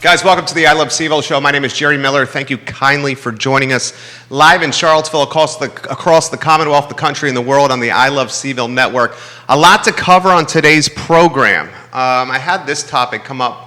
Guys, welcome to the I Love CVille Show. My name is Jerry Miller. Thank you kindly for joining us live in Charlottesville, across the Commonwealth, the country, and the world on the I Love CVille Network. A lot to cover on today's program. I had this topic come up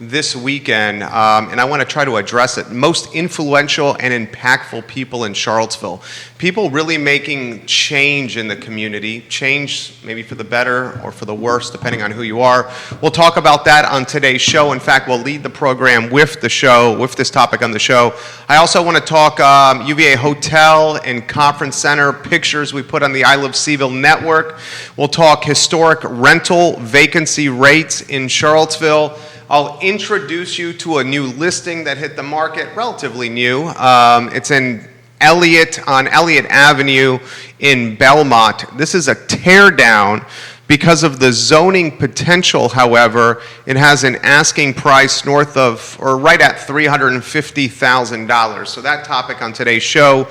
this weekend, and I want to try to address it. Most influential and impactful people in Charlottesville. People really making change in the community, change maybe for the better or for the worse, depending on who you are. We'll talk about that on today's show. In fact, we'll lead the program with the show, with this topic on the show. I also want to talk UVA Hotel and Conference Center pictures we put on the I Love CVille Network. We'll talk historic rental vacancy rates in Charlottesville. I'll introduce you to a new listing that hit the market, relatively new. It's on Elliott Avenue in Belmont. This is a tear down because of the zoning potential. However, it has an asking price north of, or right at $350,000. So that topic on today's show.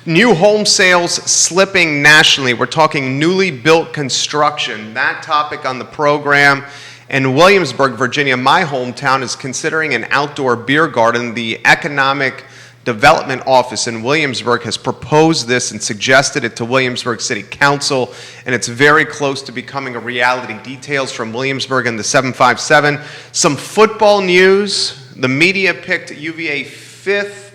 New home sales slipping nationally. We're talking newly built construction. That topic on the program. And Williamsburg, Virginia, my hometown, is considering an outdoor beer garden. The Economic Development Office in Williamsburg has proposed this and suggested it to Williamsburg City Council, and it's very close to becoming a reality. Details from Williamsburg and the 757. Some football news. The media picked UVA 5th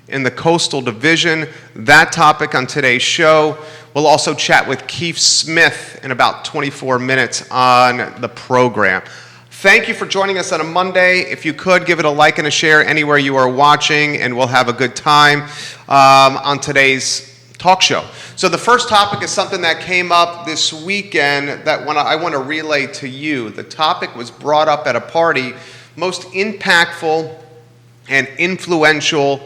in the Coastal Division. That topic on today's show. We'll also chat with Keith Smith in about 24 minutes on the program. Thank you for joining us on a Monday. If you could, give it a like and a share anywhere you are watching, and we'll have a good time on today's talk show. So the first topic is something that came up this weekend that I want to relay to you. The topic was brought up at a party. Most impactful and influential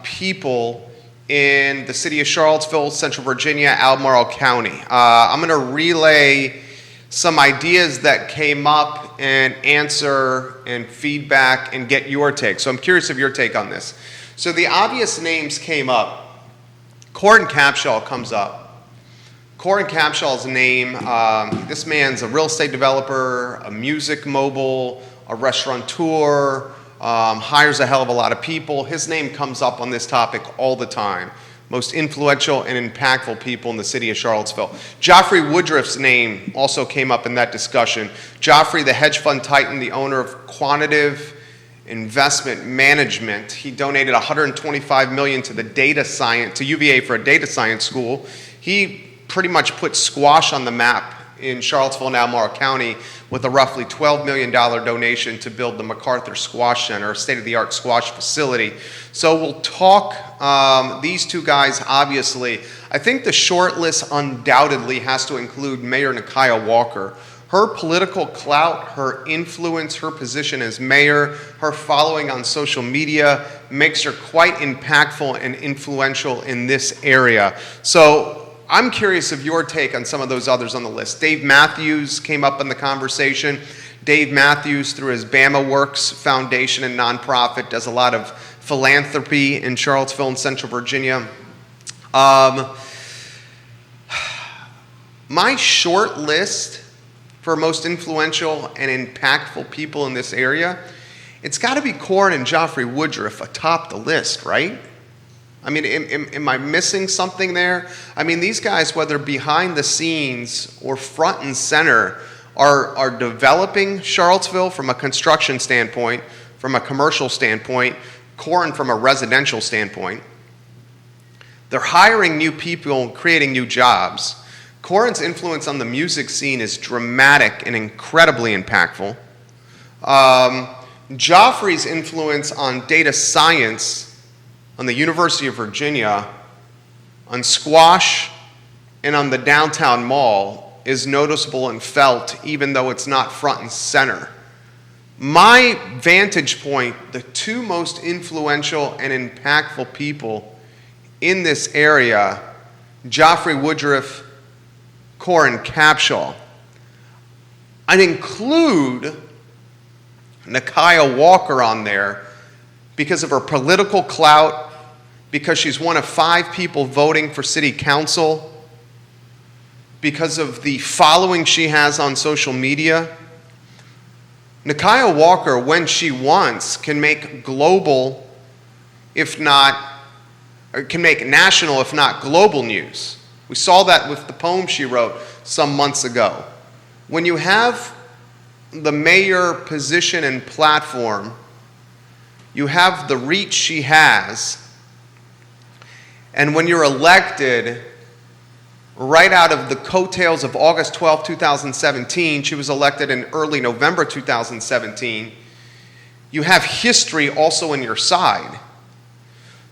people in the city of Charlottesville, Central Virginia, Albemarle County. I'm going to relay some ideas that came up and answer and feedback and get your take. So I'm curious of your take on this. So the obvious names came up. Corin Capshaw comes up. Corin Capshaw's name, this man's a real estate developer, a music mogul, a restaurateur, hires a hell of a lot of people. His name comes up on this topic all the time. Most influential and impactful people in the city of Charlottesville. Joffrey Woodruff's name also came up in that discussion. Joffrey, the hedge fund titan, the owner of Quantitative Investment Management. He donated $125 million to UVA for a data science school. He pretty much put squash on the map in Charlottesville and Albemarle County with a roughly $12 million donation to build the MacArthur Squash Center, a state-of-the-art squash facility. So we'll talk these two guys, obviously. I think the short list undoubtedly has to include Mayor Nakia Walker. Her political clout, her influence, her position as mayor, her following on social media makes her quite impactful and influential in this area. So I'm curious of your take on some of those others on the list. Dave Matthews came up in the conversation. Dave Matthews, through his Bama Works Foundation and nonprofit, does a lot of philanthropy in Charlottesville and Central Virginia. My short list for most influential and impactful people in this area, it's got to be Corin and Joffrey Woodruff atop the list, right? I mean, am I missing something there? I mean, these guys, whether behind the scenes or front and center, are developing Charlottesville from a construction standpoint, from a commercial standpoint, Corin from a residential standpoint. They're hiring new people and creating new jobs. Corin's influence on the music scene is dramatic and incredibly impactful. Joffrey's influence on data science on the University of Virginia, on squash, and on the downtown mall is noticeable and felt, even though it's not front and center. My vantage point, the two most influential and impactful people in this area, Joffrey Woodruff, Corin Capshaw. I'd include Nakia Walker on there because of her political clout, because she's one of 5 people voting for city council, because of the following she has on social media. Nikia Walker, when she wants, can make global, if not, or can make national, if not global news. We saw that with the poem she wrote some months ago. When you have the mayor position and platform, you have the reach she has, and when you're elected, right out of the coattails of August 12, 2017, she was elected in early November 2017, you have history also on your side.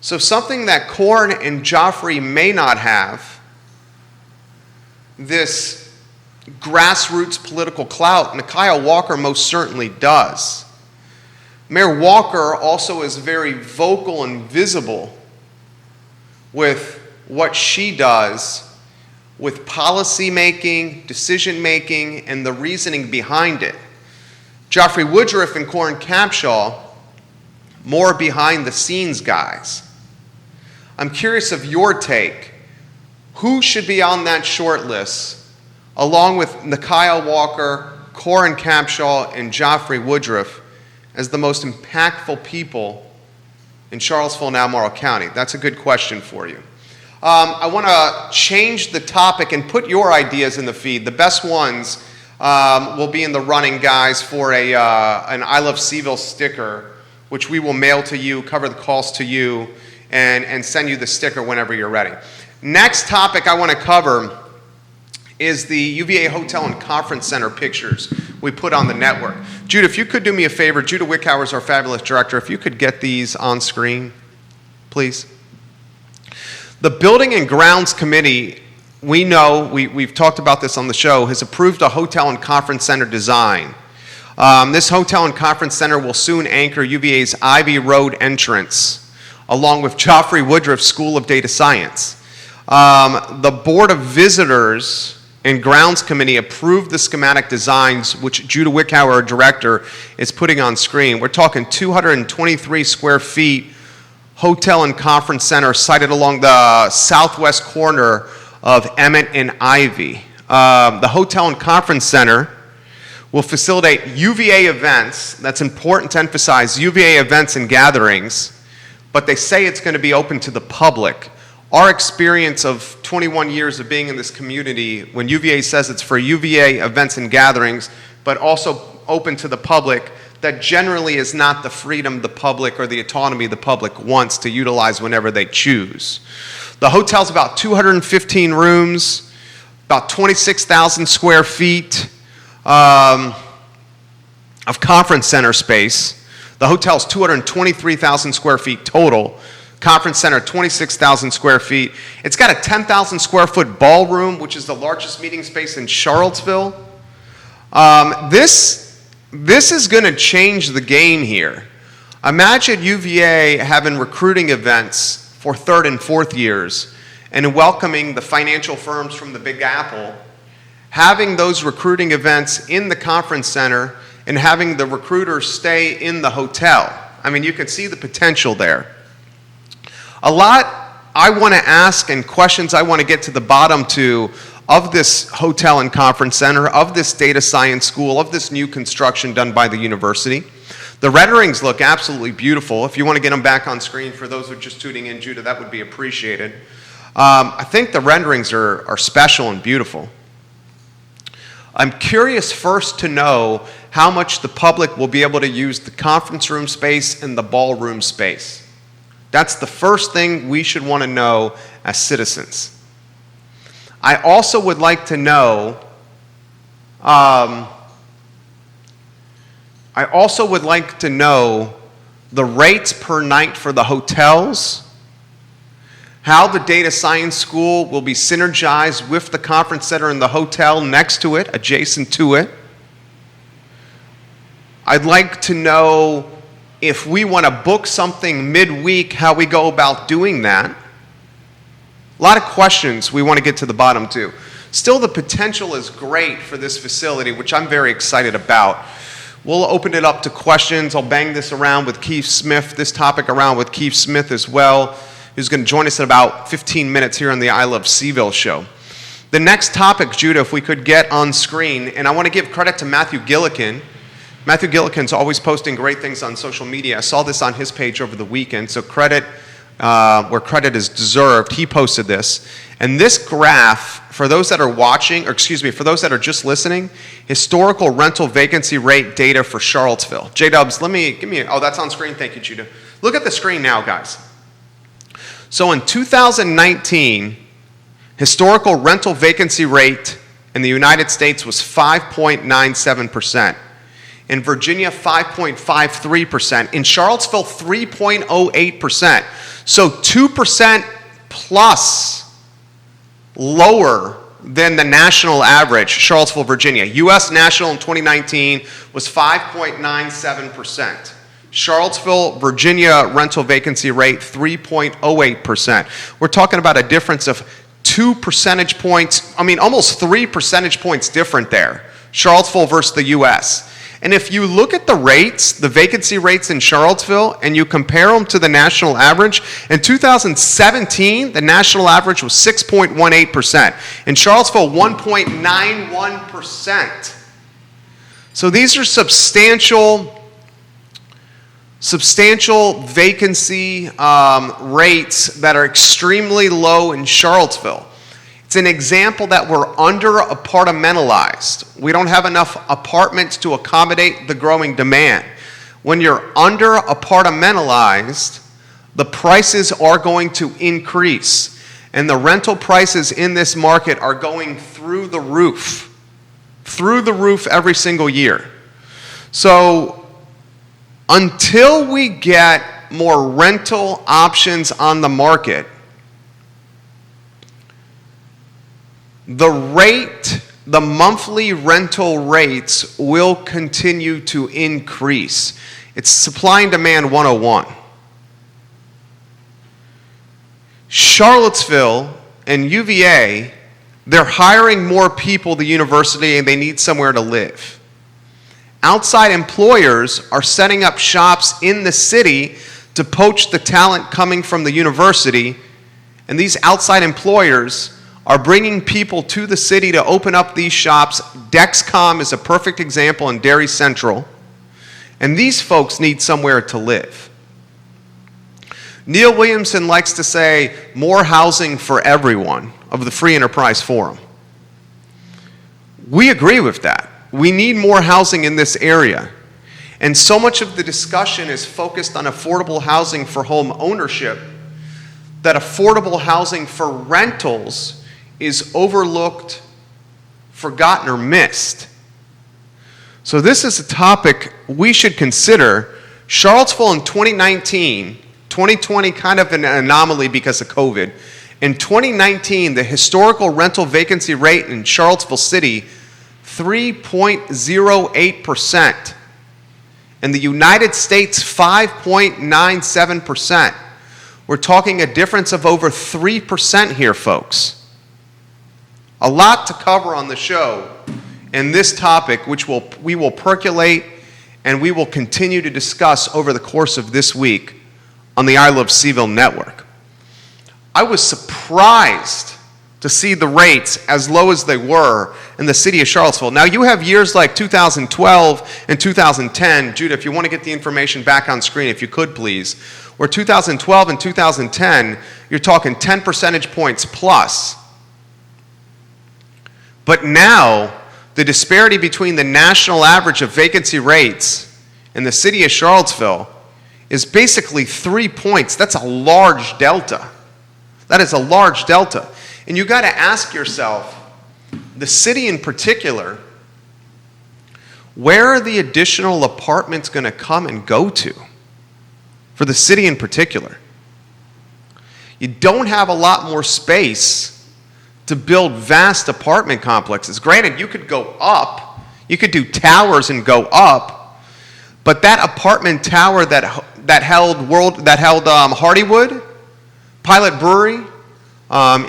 So something that Corn and Joffrey may not have, this grassroots political clout, Nikia Walker most certainly does. Mayor Walker also is very vocal and visible with what she does with policy making, decision making, and the reasoning behind it. Joffrey Woodruff and Corin Capshaw, more behind the scenes guys. I'm curious of your take. Who should be on that short list, along with Nikia Walker, Corin Capshaw, and Joffrey Woodruff, as the most impactful people in Charlottesville and Albemarle County? That's a good question for you. I want to change the topic and put your ideas in the feed. The best ones will be in the running, guys, for an I Love CVille sticker, which we will mail to you, cover the cost to you, and send you the sticker whenever you're ready. Next topic I want to cover is the UVA Hotel and Conference Center pictures we put on the network. Jude, if you could do me a favor, Judah Wickhauer is our fabulous director, if you could get these on screen, please. The Building and Grounds Committee, we know, we've talked about this on the show, has approved a hotel and conference center design. This hotel and conference center will soon anchor UVA's Ivy Road entrance, along with Joffrey Woodruff School of Data Science. The Board of Visitors and Grounds Committee approved the schematic designs, which Judah Wickhauer, our director, is putting on screen. We're talking 223 square feet hotel and conference center sited along the southwest corner of Emmett and Ivy. The hotel and conference center will facilitate UVA events. That's important to emphasize, UVA events and gatherings, but they say it's going to be open to the public. Our experience of 21 years of being in this community, when UVA says it's for UVA events and gatherings, but also open to the public, that generally is not the freedom the public or the autonomy the public wants to utilize whenever they choose. The hotel's about 215 rooms, about 26,000 square feet of conference center space. The hotel's 223,000 square feet total. Conference center, 26,000 square feet. It's got a 10,000 square foot ballroom, which is the largest meeting space in Charlottesville. This is going to change the game here. Imagine UVA having recruiting events for third and fourth years and welcoming the financial firms from the Big Apple, having those recruiting events in the conference center and having the recruiters stay in the hotel. I mean, you can see the potential there. A lot I want to ask and questions I want to get to the bottom to of this hotel and conference center, of this data science school, of this new construction done by the university. The renderings look absolutely beautiful. If you want to get them back on screen, for those who are just tuning in, Judah, that would be appreciated. I think the renderings are special and beautiful. I'm curious first to know how much the public will be able to use the conference room space and the ballroom space. That's the first thing we should want to know as citizens. I also would like to know, the rates per night for the hotels, how the data science school will be synergized with the conference center and the hotel next to it, adjacent to it. I'd like to know if we want to book something midweek, how we go about doing that. A lot of questions we want to get to the bottom to. Still, the potential is great for this facility, which I'm very excited about. We'll open it up to questions. I'll bang this around with Keith Smith, this topic around with Keith Smith as well, who's going to join us in about 15 minutes here on the I Love CVille Show. The next topic, Judah, if we could get on screen, and I want to give credit to Matthew Gillikin, Matthew Gillikin's always posting great things on social media. I saw this on his page over the weekend, so credit where credit is deserved. He posted this. And this graph, for those that are watching, or excuse me, for those that are just listening, historical rental vacancy rate data for Charlottesville. J-Dubs, oh, that's on screen. Thank you, Judah. Look at the screen now, guys. So in 2019, historical rental vacancy rate in the United States was 5.97%. In Virginia, 5.53%. In Charlottesville, 3.08%. So 2% plus lower than the national average, Charlottesville, Virginia. U.S. national in 2019 was 5.97%. Charlottesville, Virginia rental vacancy rate, 3.08%. We're talking about a difference of 2 percentage points, almost 3 percentage points different there. Charlottesville versus the U.S. And if you look at the rates, the vacancy rates in Charlottesville, and you compare them to the national average, in 2017, the national average was 6.18%. In Charlottesville, 1.91%. So these are substantial vacancy rates that are extremely low in Charlottesville. It's an example that we're under-apartmentalized. We don't have enough apartments to accommodate the growing demand. When you're under-apartmentalized, the prices are going to increase. And the rental prices in this market are going through the roof. Through the roof every single year. So until we get more rental options on the market, the monthly rental rates will continue to increase. It's supply and demand 101. Charlottesville and UVA, they're hiring more people, the university, and they need somewhere to live. Outside employers are setting up shops in the city to poach the talent coming from the university, and these outside employers are bringing people to the city to open up these shops. Dexcom is a perfect example in Dairy Central. And these folks need somewhere to live. Neil Williamson likes to say, more housing for everyone, of the Free Enterprise Forum. We agree with that. We need more housing in this area. And so much of the discussion is focused on affordable housing for home ownership that affordable housing for rentals is overlooked, forgotten, or missed. So this is a topic we should consider. Charlottesville in 2019, 2020 kind of an anomaly because of COVID. In 2019, the historical rental vacancy rate in Charlottesville City, 3.08%. In the United States, 5.97%. We're talking a difference of over 3% here, folks. A lot to cover on the show in this topic, which we will percolate and we will continue to discuss over the course of this week on the I Love CVille Network. I was surprised to see the rates as low as they were in the city of Charlottesville. Now, you have years like 2012 and 2010. Judah, if you want to get the information back on screen, if you could, please. Where 2012 and 2010, you're talking 10 percentage points plus. But now, the disparity between the national average of vacancy rates in the city of Charlottesville is basically 3 points. That's a large delta. That is a large delta. And you got to ask yourself, the city in particular, where are the additional apartments going to come and go to? For the city in particular. You don't have a lot more space to build vast apartment complexes. Granted, you could go up, you could do towers and go up, but that apartment tower that held Hardywood, Pilot Brewery,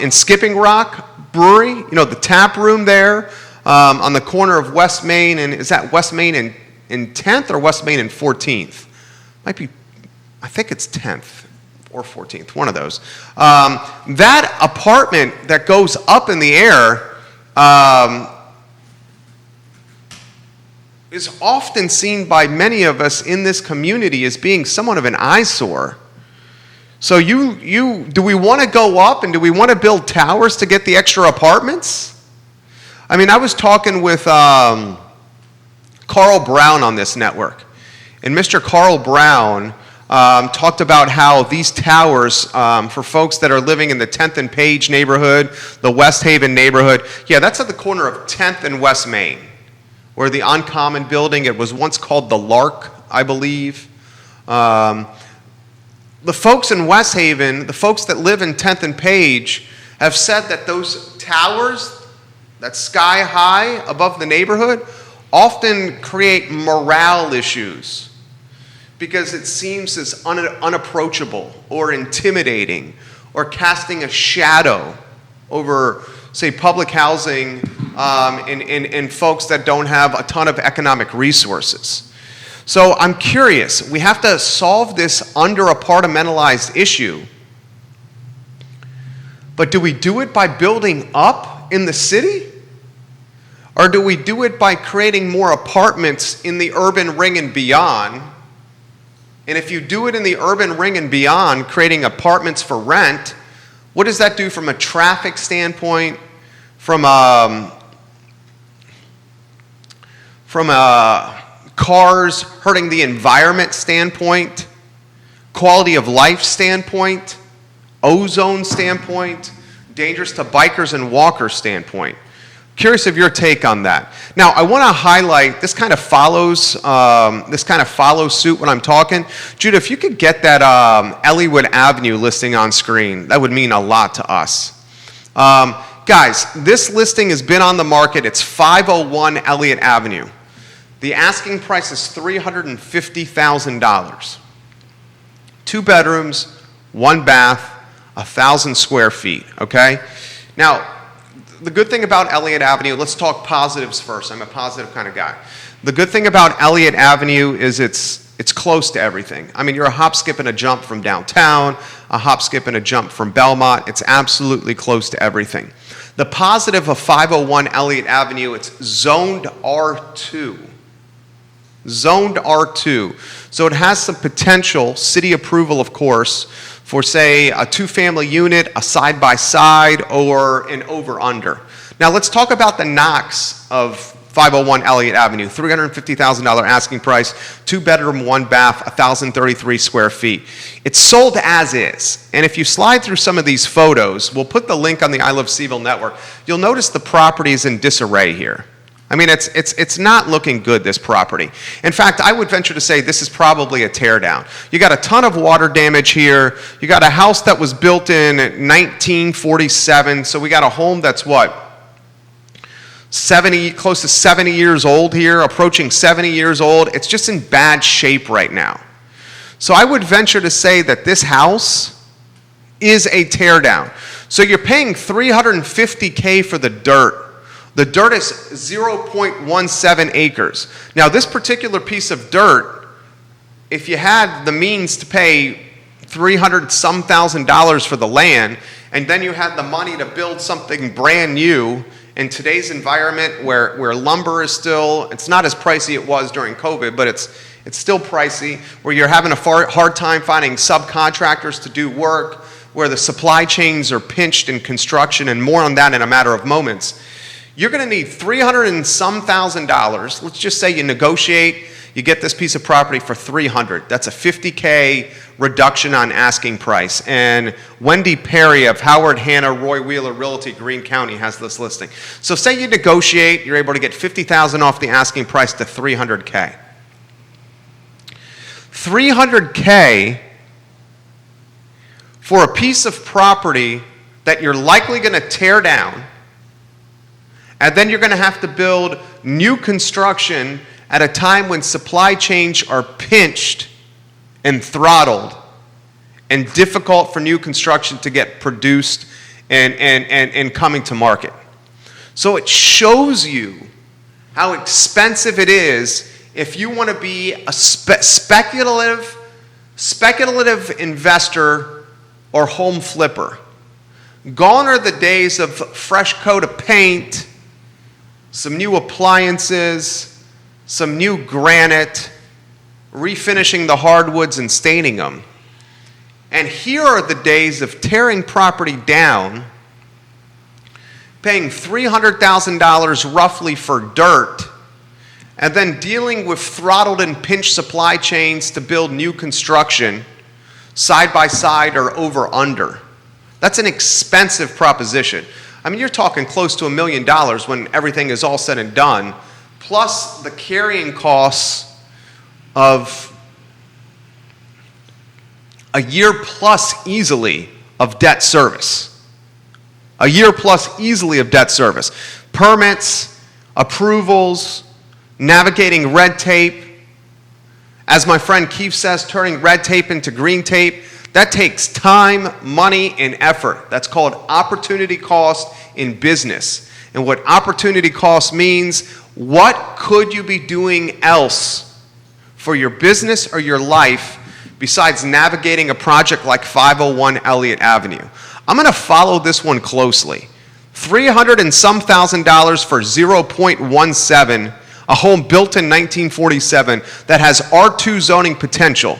in Skipping Rock Brewery, the tap room there on the corner of West Main, and is that West Main and 10th or West Main and 14th? Might be, I think it's 10th. Or 14th, one of those. That apartment that goes up in the air, is often seen by many of us in this community as being somewhat of an eyesore. So do we want to go up and do we want to build towers to get the extra apartments? I mean, I was talking with Carl Brown on this network, and Mr. Carl Brown talked about how these towers, for folks that are living in the 10th and Page neighborhood, the West Haven neighborhood, yeah, that's at the corner of 10th and West Main, where the Uncommon building, it was once called the Lark, I believe. The folks in West Haven, the folks that live in 10th and Page, have said that those towers, that sky high above the neighborhood, often create morale issues because it seems as unapproachable or intimidating or casting a shadow over, say, public housing and folks that don't have a ton of economic resources. So I'm curious, we have to solve this under-apartmentalized issue, but do we do it by building up in the city? Or do we do it by creating more apartments in the urban ring and beyond? And if you do it in the urban ring and beyond, creating apartments for rent, what does that do from a traffic standpoint, from a cars hurting the environment standpoint, quality of life standpoint, ozone standpoint, dangerous to bikers and walkers standpoint? Curious of your take on that. Now, I want to highlight, this kind of follows suit when I'm talking. Judah, if you could get that Elliowood Avenue listing on screen, that would mean a lot to us. Guys, this listing has been on the market. It's 501 Elliott Avenue. The asking price is $350,000. 2 bedrooms, 1 bath, 1,000 square feet, okay? Now, the good thing about Elliott Avenue, let's talk positives first. I'm a positive kind of guy. The good thing about Elliott Avenue is it's close to everything. I mean, you're a hop, skip, and a jump from downtown, a hop, skip, and a jump from Belmont. It's absolutely close to everything. The positive of 501 Elliott Avenue, it's zoned R2. Zoned R2. So it has some potential, city approval, of course, for, say, a 2-family unit, a side-by-side, or an over-under. Now, let's talk about the knocks of 501 Elliott Avenue. $350,000 asking price, 2-bedroom, 1 bath, 1,033 square feet. It's sold as is. And if you slide through some of these photos, we'll put the link on the I Love CVille Network, you'll notice the property is in disarray here. I mean, it's not looking good, this property. In fact, I would venture to say this is probably a tear down. You got a ton of water damage here. You got a house that was built in 1947, so we got a home that's what? 70, close to 70 years old here, approaching 70 years old. It's just in bad shape right now. So I would venture to say that this house is a tear down. So you're paying $350K for the dirt. The dirt is 0.17 acres. Now, this particular piece of dirt, if you had the means to pay $300-some thousand for the land, and then you had the money to build something brand new in today's environment where lumber is still, it's not as pricey it was during COVID, but it's still pricey, where you're having a hard time finding subcontractors to do work, where the supply chains are pinched in construction, and more on that in a matter of moments. You're going to need $300-some thousand. Let's just say you negotiate, you get this piece of property for $300. That's a $50K reduction on asking price. And Wendy Perry of Howard Hanna Roy Wheeler Realty, Greene County, has this listing. So say you negotiate, you're able to get $50,000 off the asking price to $300K. $300K for a piece of property that you're likely going to tear down, and then you're going to have to build new construction at a time when supply chains are pinched and throttled and difficult for new construction to get produced and coming to market. So it shows you how expensive it is if you want to be a speculative investor or home flipper. Gone are the days of fresh coat of paint, some new appliances, some new granite, refinishing the hardwoods and staining them. And here are the days of tearing property down, paying $300,000 roughly for dirt, and then dealing with throttled and pinched supply chains to build new construction side by side or over under. That's an expensive proposition. I mean, you're talking close to $1 million when everything is all said and done, plus the carrying costs of a year plus easily of debt service. A year plus easily of debt service. Permits, approvals, navigating red tape. As my friend Keith says, turning red tape into green tape. That takes time, money, and effort. That's called opportunity cost in business. And what opportunity cost means, what could you be doing else for your business or your life besides navigating a project like 501 Elliott Avenue? I'm going to follow this one closely. $300 and some thousand for 0.17, a home built in 1947 that has R2 zoning potential.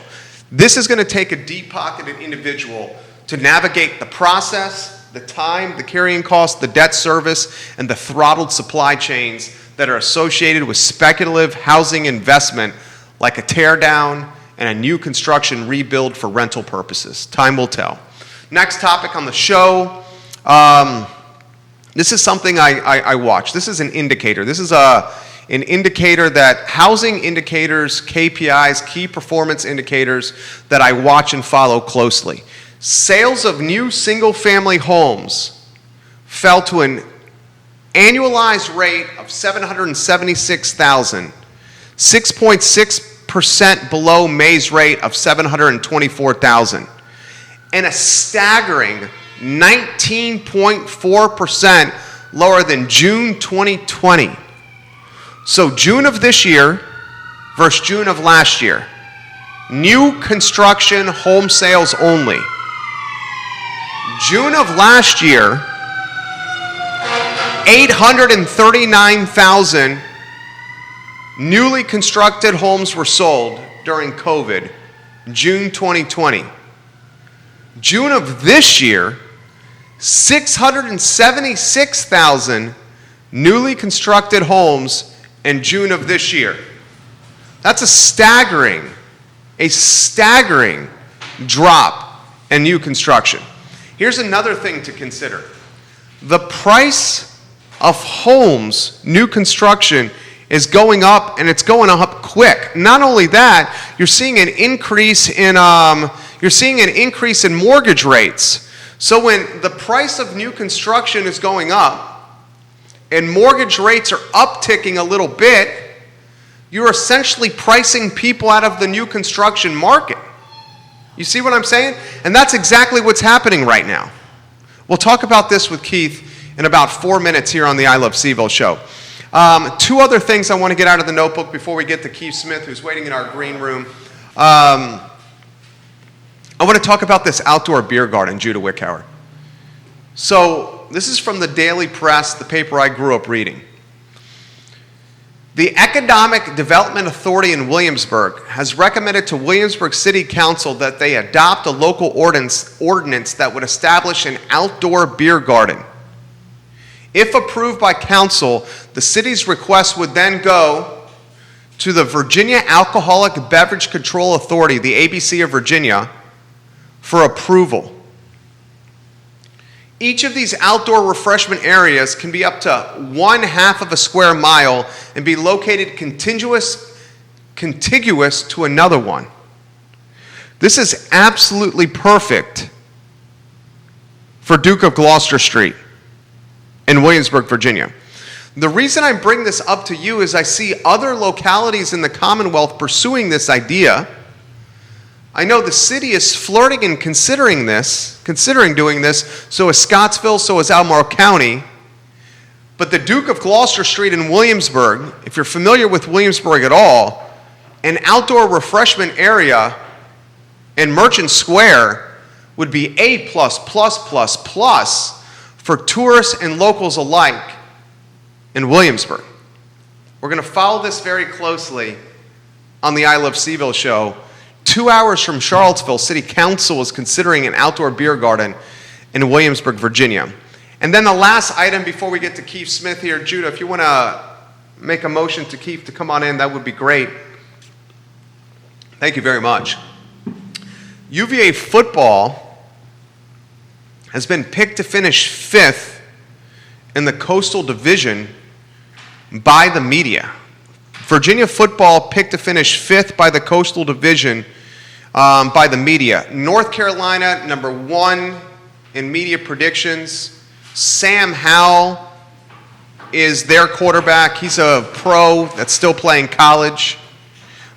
This is going to take a deep-pocketed individual to navigate the process, the time, the carrying costs, the debt service, and the throttled supply chains that are associated with speculative housing investment like a tear down and a new construction rebuild for rental purposes. Time will tell. Next topic on the show. This is something I watch. This is an indicator. This is an indicator that housing indicators, KPIs, key performance indicators that I watch and follow closely. Sales of new single-family homes fell to an annualized rate of 776,000, 6.6% below May's rate of 724,000, and a staggering 19.4% lower than June 2020. So June of this year versus June of last year. New construction home sales only. June of last year, 839,000 newly constructed homes were sold during COVID. June 2020. June of this year, 676,000 newly constructed homes in June of this year. That's a staggering drop in new construction. Here's another thing to consider. The price of homes, new construction, is going up, and it's going up quick. Not only that, you're seeing an increase in mortgage rates. So when the price of new construction is going up and mortgage rates are upticking a little bit, you're essentially pricing people out of the new construction market. You see what I'm saying? And that's exactly what's happening right now. We'll talk about this with Keith in about 4 minutes here on the I Love CVille Show. Two other things I want to get out of the notebook before we get to Keith Smith, who's waiting in our green room. I want to talk about this outdoor beer garden, Judah Wickhauer. So this is from the Daily Press, the paper I grew up reading. The Economic Development Authority in Williamsburg has recommended to Williamsburg City Council that they adopt a local ordinance that would establish an outdoor beer garden. If approved by council, the city's request would then go to the Virginia Alcoholic Beverage Control Authority, the ABC of Virginia, for approval. Each of these outdoor refreshment areas can be up to 1/2 of a square mile and be located contiguous to another one. This is absolutely perfect for Duke of Gloucester Street in Williamsburg, Virginia. The reason I bring this up to you is I see other localities in the Commonwealth pursuing this idea. I know the city is flirting and considering doing this, so is Scottsville, so is Albemarle County. But the Duke of Gloucester Street in Williamsburg, if you're familiar with Williamsburg at all, an outdoor refreshment area in Merchant Square would be A++++ for tourists and locals alike in Williamsburg. We're going to follow this very closely on the I Love CVille show. 2 hours from Charlottesville, City Council is considering an outdoor beer garden in Williamsburg, Virginia. And then the last item before we get to Keith Smith here, Judah, if you want to make a motion to Keith to come on in, that would be great. Thank you very much. UVA football has been picked to finish 5th in the Coastal Division by the media. Virginia football picked to finish 5th by the Coastal Division by the media. North Carolina, number 1 in media predictions. Sam Howell is their quarterback. He's a pro that's still playing college.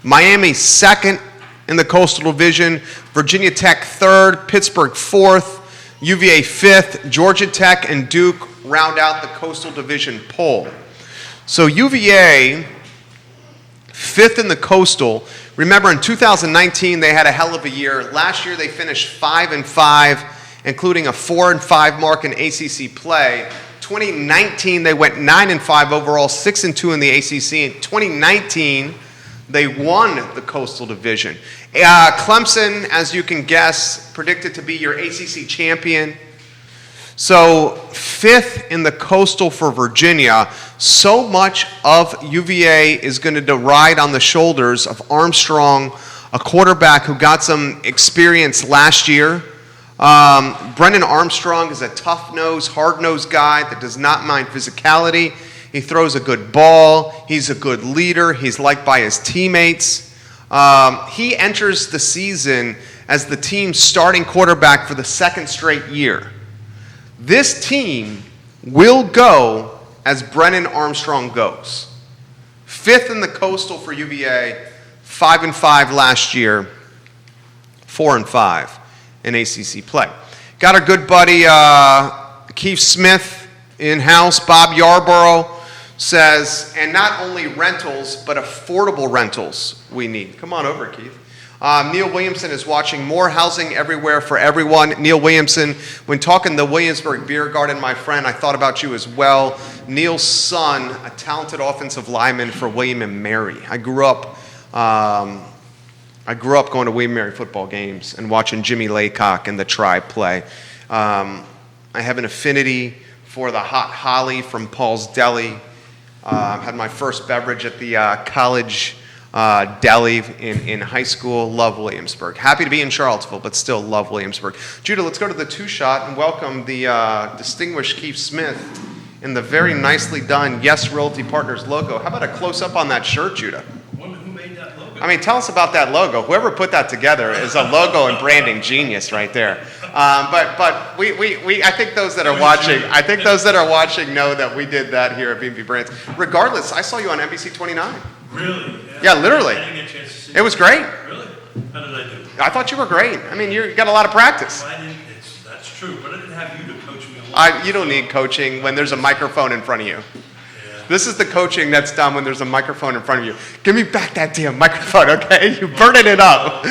Miami, 2nd in the Coastal Division. Virginia Tech, 3rd. Pittsburgh, 4th. UVA, 5th. Georgia Tech and Duke round out the Coastal Division poll. So UVA, 5th in the Coastal. Remember, in 2019, they had a hell of a year. Last year, they finished 5-5, including a 4-5 mark in ACC play. 2019, they went 9-5 overall, 6-2 in the ACC. In 2019, they won the Coastal Division. Clemson, as you can guess, predicted to be your ACC champion. So 5th in the Coastal for Virginia. So much of UVA is going to ride on the shoulders of Armstrong, a quarterback who got some experience last year. Brennan Armstrong is a tough-nosed, hard-nosed guy that does not mind physicality. He throws a good ball. He's a good leader. He's liked by his teammates. He enters the season as the team's starting quarterback for the 2nd straight year. This team will go as Brennan Armstrong goes. 5th in the Coastal for UVA, 5-5 last year, 4-5 in ACC play. Got our good buddy Keith Smith in-house. Bob Yarborough says, and not only rentals, but affordable rentals we need. Come on over, Keith. Neil Williamson is watching. More housing everywhere for everyone. Neil Williamson, when talking the Williamsburg Biergarten, my friend, I thought about you as well. Neil's son, a talented offensive lineman for William and Mary. I grew up going to William and Mary football games and watching Jimmy Laycock and the Tribe play. I have an affinity for the hot holly from Paul's Deli. Had my first beverage at the college deli in high school. Love Williamsburg. Happy to be in Charlottesville, but still love Williamsburg. Judah, let's go to the 2-shot and welcome the distinguished Keith Smith in the very nicely done Yes Realty Partners logo. How about a close-up on that shirt, Judah? I wonder who made that logo. I mean, tell us about that logo. Whoever put that together is a logo and branding genius right there. But we I think those that are watching know that we did that here at B&B Brands. Regardless, I saw you on NBC 29. Really? Yeah, literally. I didn't get a chance to see It was great. Really? How did I do? I thought you were great. I mean, you got a lot of practice. Well, that's true, but I didn't have you to coach me a lot. You don't need coaching when there's a microphone in front of you. Yeah. This is the coaching that's done when there's a microphone in front of you. Give me back that damn microphone, okay? You're burning it up. We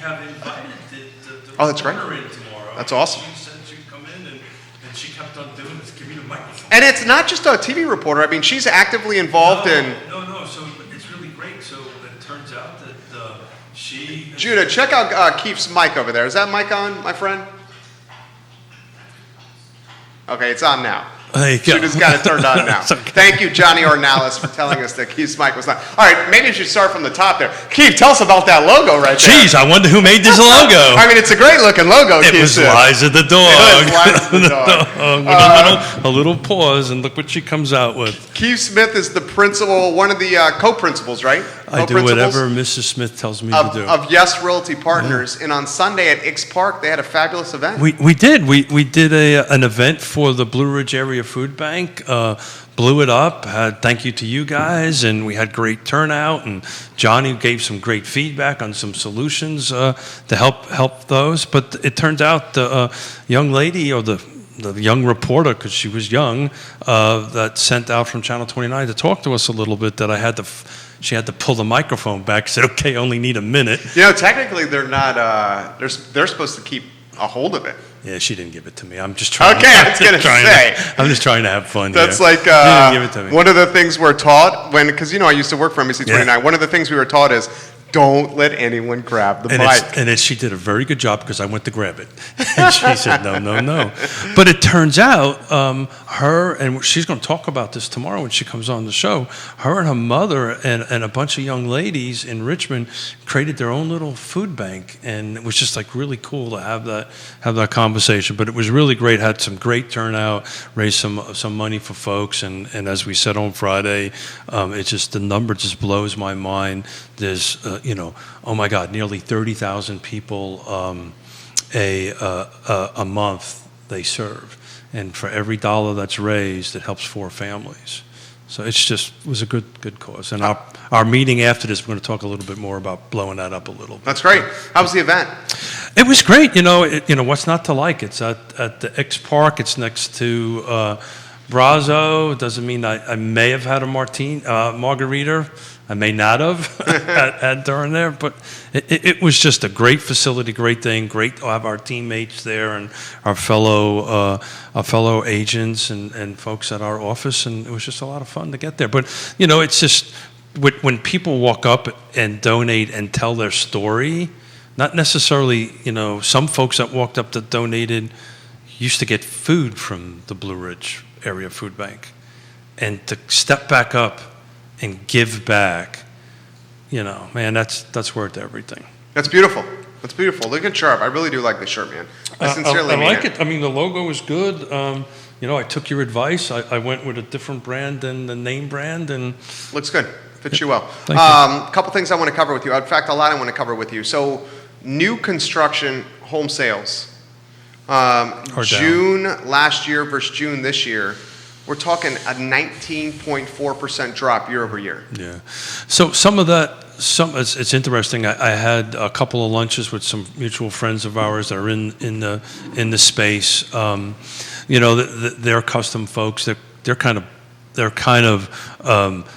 have invited the Oh, that's great. reporter in tomorrow. That's awesome. She said she'd come in, and she kept on doing this. Give me the microphone. And it's not just a TV reporter. I mean, she's actively involved in... No, so it's really great. So it turns out that she... Judah, check out Keith's mic over there. Is that mic on, my friend? Okay, it's on now. There you go. Judah's got it turned on now. Okay. Thank you, Johnny Ornalis, for telling us that Keith's mic was not. All right, maybe you should start from the top there. Keith, tell us about that logo right there. Jeez, I wonder who made this logo. I mean, it's a great looking logo, It Keith was said. Liza the dog. It was Liza the dog. With a little pause, and look what she comes out with. Keith Smith is the principal, one of the co-principals, right? I do whatever Mrs. Smith tells me to do. Of Yes Realty Partners. And on Sunday at Ix Park, they had a fabulous event. We did. We did an event for the Blue Ridge Area Food Bank. Blew it up. Thank you to you guys, and we had great turnout. And Johnny gave some great feedback on some solutions to help those. But it turned out the young lady or the young reporter, because she was young, that sent out from Channel 29 to talk to us a little bit, that she had to pull the microphone back. Said, "Okay, only need a minute." You know, technically they're not. They're supposed to keep a hold of it. Yeah, she didn't give it to me. I'm just trying. Okay, I was gonna say. I'm just trying to have fun. That's here. like She didn't give it to me. one of the things we're taught because I used to work for NBC 29. One of the things we were taught is don't let anyone grab the mic. She did a very good job because I went to grab it. And she said, no. But it turns out her, and she's going to talk about this tomorrow when she comes on the show, her and her mother and a bunch of young ladies in Richmond created their own little food bank. And it was just like really cool to have that conversation. But it was really great, had some great turnout, raised some money for folks. And as we said on Friday, the number just blows my mind. There's, oh my God, nearly 30,000 people a month they serve. And for every dollar that's raised, it helps 4 families. So it was a good cause. And our meeting after this, we're going to talk a little bit more about blowing that up a little bit. That's great. How was the event? It was great. What's not to like? It's at the X Park. It's next to Brazo. It doesn't mean I may have had a margarita. I may not have during there, but it was just a great facility, great thing. Great to have our teammates there and our fellow agents and folks at our office, and it was just a lot of fun to get there. But it's just when people walk up and donate and tell their story, not necessarily some folks that walked up that donated used to get food from the Blue Ridge Area Food Bank, and to step back up and give back, man, that's worth everything. That's beautiful. That's beautiful. Looking sharp. I really do like the shirt, man. I sincerely mean like it. I mean, the logo is good. I took your advice. I went with a different brand than the name brand, and looks good. Fits you well. Thank you. A couple things I want to cover with you. In fact, a lot I want to cover with you. So, new construction home sales. June last year versus June this year. We're talking a 19.4% drop year over year. Yeah. So some of that, it's interesting. I had a couple of lunches with some mutual friends of ours that are in the space. They're custom folks. They're kind of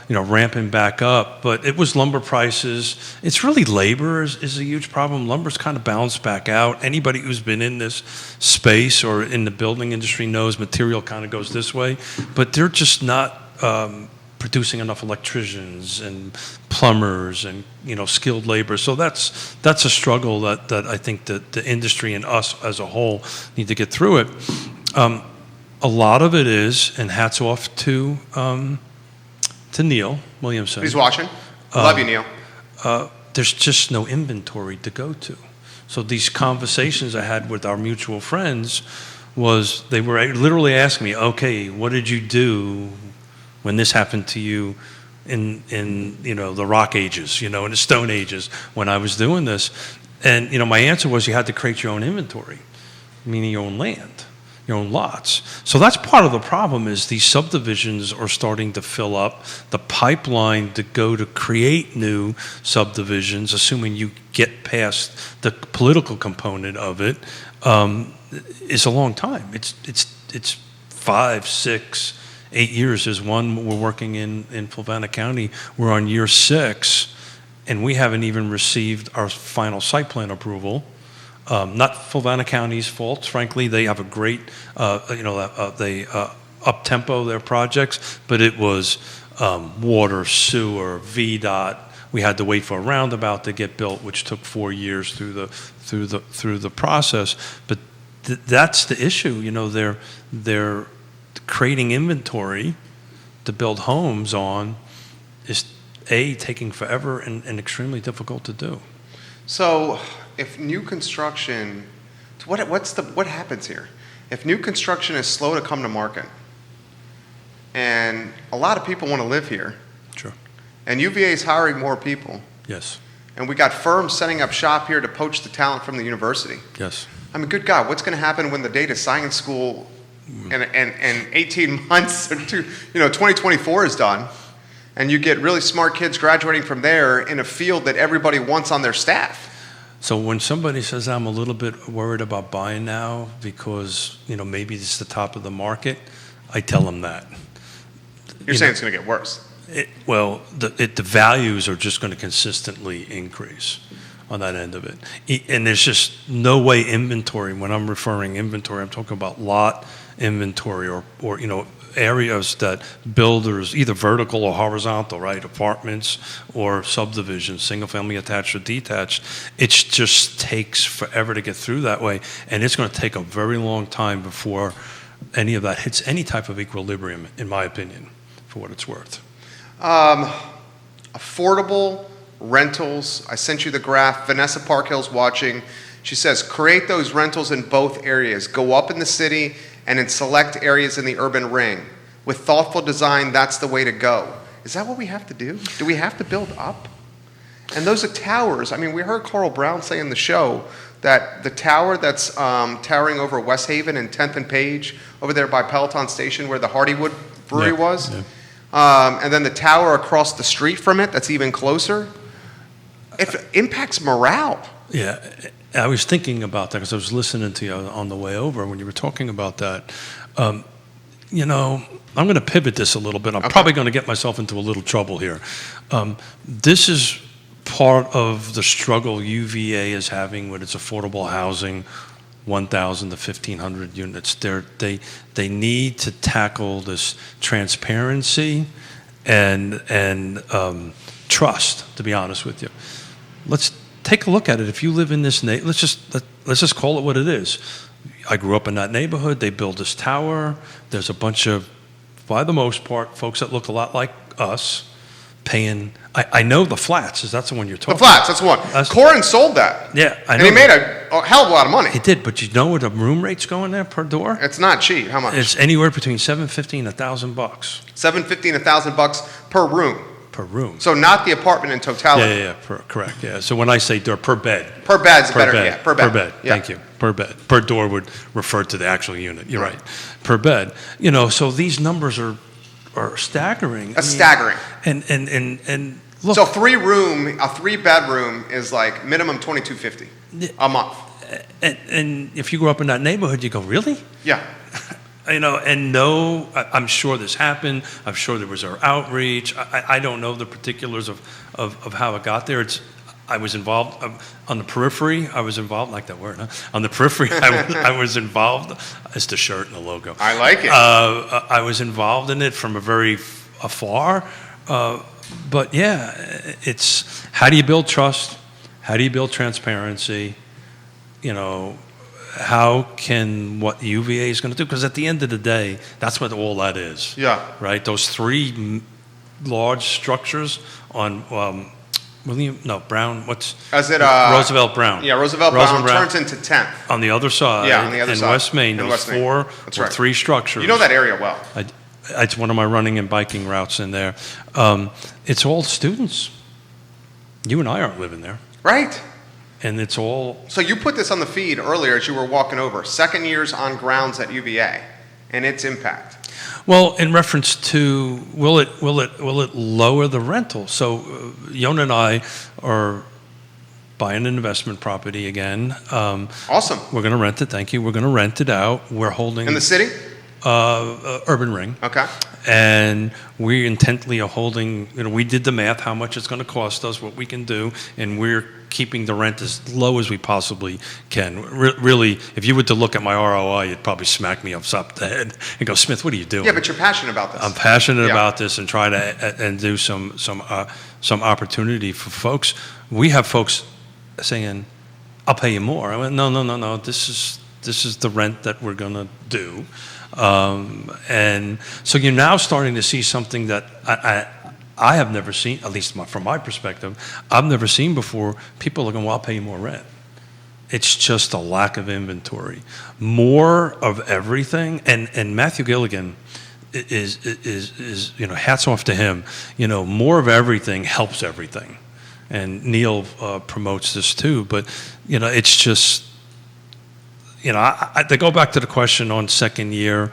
ramping back up. But it was lumber prices. It's really labor is a huge problem. Lumber's kind of bounced back out. Anybody who's been in this space or in the building industry knows material kind of goes this way. But they're just not producing enough electricians and plumbers and skilled labor. So that's a struggle that I think that the industry and us as a whole need to get through it. A lot of it is, and hats off to Neil Williamson. He's watching. Love you, Neil. There's just no inventory to go to. So these conversations I had with our mutual friends was they were literally asking me, okay, what did you do when this happened to you in the rock ages, in the stone ages when I was doing this? And my answer was you had to create your own inventory, meaning your own land, your own lots. So that's part of the problem is these subdivisions are starting to fill up. The pipeline to go to create new subdivisions, assuming you get past the political component of it, is a long time. It's 5, 6, 8 years. There's one we're working in Fluvanna County. We're on year 6, and we haven't even received our final site plan approval. Not Fluvanna County's fault, frankly. They have a great, they up-tempo their projects, but it was water, sewer, VDOT. We had to wait for a roundabout to get built, which took 4 years through the process. But that's the issue. They're creating inventory to build homes on is taking forever and extremely difficult to do. So, if new construction, what happens here? If new construction is slow to come to market, and a lot of people want to live here, sure, and UVA is hiring more people, yes, and we got firms setting up shop here to poach the talent from the university. yes. I mean, good God, what's going to happen when the data science school in 18 months, 2024 is done, and you get really smart kids graduating from there in a field that everybody wants on their staff? So when somebody says I'm a little bit worried about buying now because maybe it's the top of the market, I tell them that. You're saying it's going to get worse. The values are just going to consistently increase. on that end of it. And there's just no way inventory, when I'm referring inventory, I'm talking about lot inventory or areas that builders, either vertical or horizontal, right, apartments or subdivisions, single family attached or detached, it just takes forever to get through that way, and it's going to take a very long time before any of that hits any type of equilibrium, in my opinion, for what it's worth. Affordable rentals. I sent you the graph. Vanessa Parkhill's watching. She says, create those rentals in both areas. Go up in the city and in select areas in the urban ring. With thoughtful design, that's the way to go. Is that what we have to do? Do we have to build up? And those are towers. I mean, we heard Carl Brown say in the show that the tower that's towering over West Haven and 10th and Page, over there by Peloton Station where the Hardywood Brewery was, and then the tower across the street from it that's even closer, it impacts morale. Yeah, I was thinking about that because I was listening to you on the way over when you were talking about that. I'm going to pivot this a little bit. I'm probably going to get myself into a little trouble here. This is part of the struggle UVA is having with its affordable housing, 1,000 to 1,500 units. They need to tackle this transparency and trust, to be honest with you. Let's take a look at it. If you live in this let's just call it what it is. I grew up in that neighborhood. They built this tower. There's a bunch of, by the most part, folks that look a lot like us paying. I know the flats. That's the one you're talking about. The flats, that's the one. Corin sold that. Yeah, I know. And he made a hell of a lot of money. He did, but you know what the room rate's going there per door? It's not cheap. How much? It's anywhere between $750 and $1,000. $750 and $1,000 per room. Per room. So not the apartment in totality. Yeah, correct. Yeah. So when I say door, per bed. Per bed's better. Yeah, per bed. Per bed. Yeah. Thank you. Per bed. Per door would refer to the actual unit. You're right. Per bed. So these numbers are staggering. That's staggering. And look. So a 3-bedroom is like minimum $2,250 a month. And if you grew up in that neighborhood, you go, really? Yeah. I'm sure this happened. I'm sure there was our outreach. I don't know the particulars of how it got there. I was involved on the periphery. I was involved, like that word, huh? On the periphery, I was involved. It's the shirt and the logo. I like it. I was involved in it from a very afar. But yeah, it's how do you build trust? How do you build transparency? How can what UVA is going to do? Because at the end of the day, that's what all that is. Yeah. Right? Those 3 large structures on Brown. Roosevelt Brown. Yeah, Roosevelt Brown turns into 10th. On the other side. Yeah, on the other in side. West Main, In those West Main. 4 That's or right. 3 structures. You know that area well. It's one of my running and biking routes in there. It's all students. You and I aren't living there. Right. And it's all. So you put this on the feed earlier as you were walking over. Second years on grounds at UVA and its impact. Well, in reference to will it lower the rental? So Yona and I are buying an investment property again. Awesome. We're going to rent it. Thank you. We're going to rent it out. We're holding in the city. Urban Ring. Okay. And we intently are holding. We did the math, how much it's going to cost us, what we can do, and we're keeping the rent as low as we possibly can. Really, if you were to look at my ROI, you'd probably smack me upside the head and go, Smith, what are you doing? Yeah, but you're passionate about this. I'm passionate about this and try to and do some opportunity for folks. We have folks saying, "I'll pay you more." I went, "No. This is the rent that we're going to do." And so you're now starting to see something that I have never seen, at least from my perspective, I've never seen before. People are going, well, I'll pay you more rent. It's just a lack of inventory. More of everything, and Matthew Gilligan is hats off to him. More of everything helps everything. And Neil promotes this too, but, it's just, to go back to the question on second year,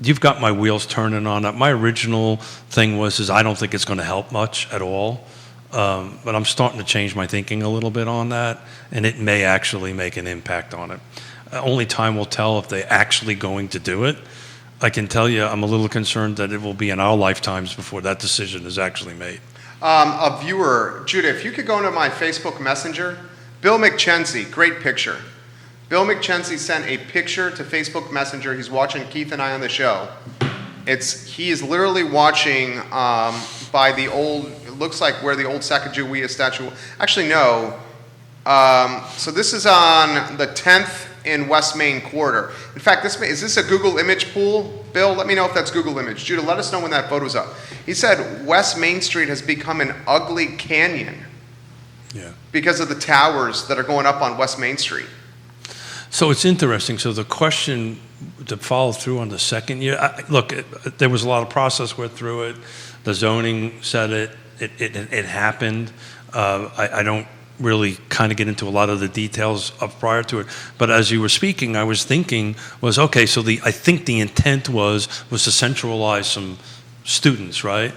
you've got my wheels turning on that. My original thing was I don't think it's going to help much at all, but I'm starting to change my thinking a little bit on that, and it may actually make an impact on it. Only time will tell if they're actually going to do it. I can tell you I'm a little concerned that it will be in our lifetimes before that decision is actually made. A viewer, Judah, if you could go into my Facebook Messenger, Bill McChenzie, great picture. Bill McChenzie sent a picture to Facebook Messenger. He's watching Keith and I on the show. He is literally watching by the old, it looks like where the old Sacagawea statue, actually no. So this is on the 10th in West Main Quarter. In fact, is this a Google image pool? Bill, let me know if that's Google image. Judah, let us know when that photo's up. He said West Main Street has become an ugly canyon because of the towers that are going up on West Main Street. So it's interesting. So the question to follow through on the second year, look, there was a lot of process went through it. The zoning said it happened. I don't really kind of get into a lot of the details of prior to it. But as you were speaking, I was thinking was, okay, so I think the intent was to centralize some students, right?